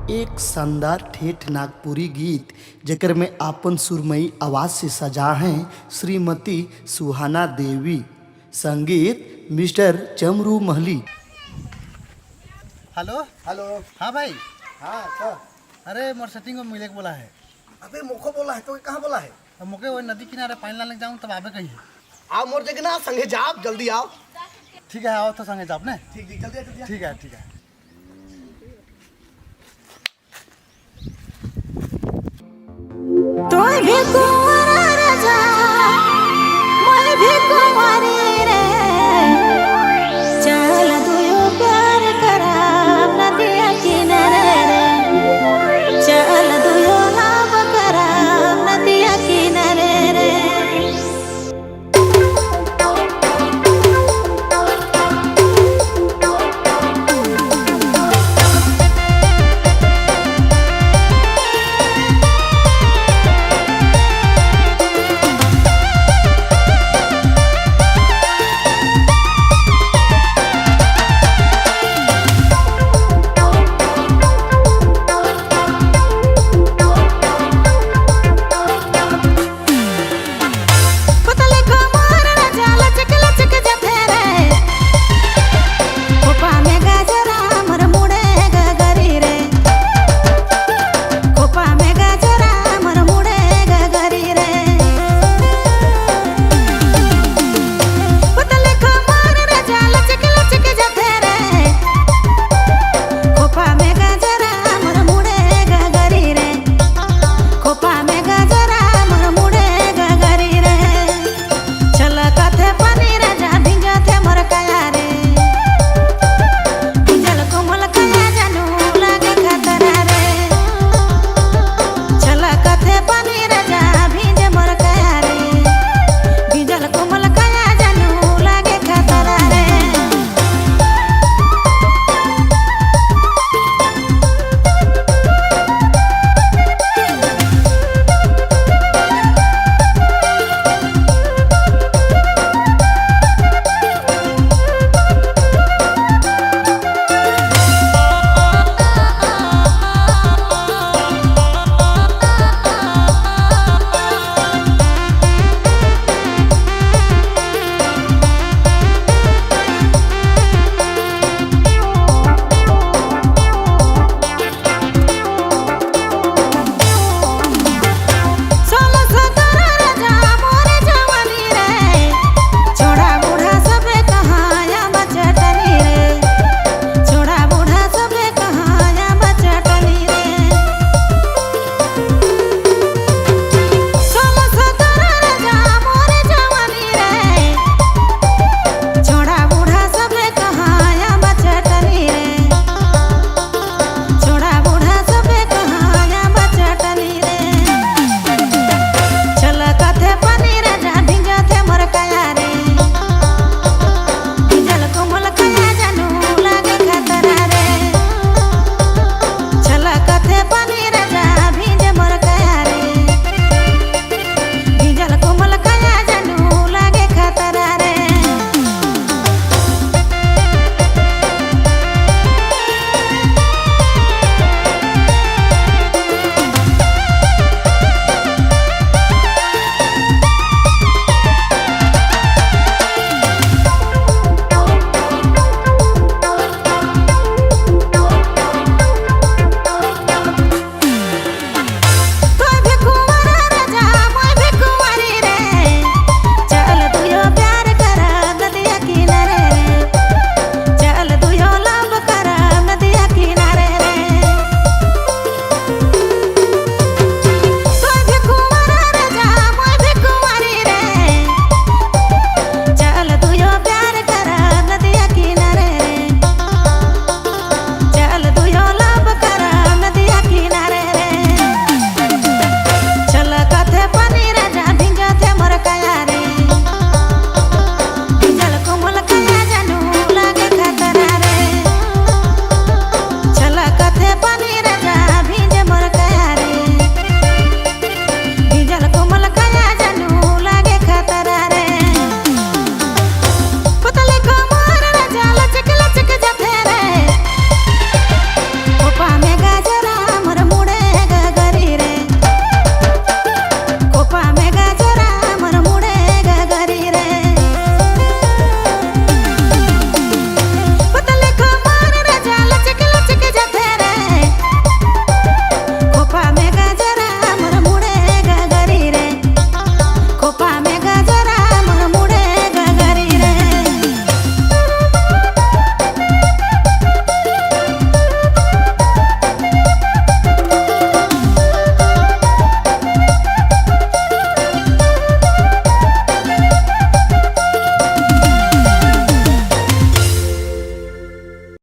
एक शानदार ठेठ नागपुरी गीत जेकर में आपन सुरमई आवाज से सजा हैं श्रीमती सुहाना देवी, संगीत Mr Chamru Mahli. Hello hello. हाँ भाई। हाँ सर। अरे मोर सेटिंग में मिले के बोला है। अबे मोको बोला है तो कहाँ बोला है? अब मुके वो नदी किनारे पानी लाने जाऊँ तब आबे कही है। आओ मोर जगह ना संगे जाओ, जल्दी आओ। ठीक है आओ तो संगे जाप ने। ठीक ठीक जल्दी जल्दी। ठीक है ठीक है। तो भी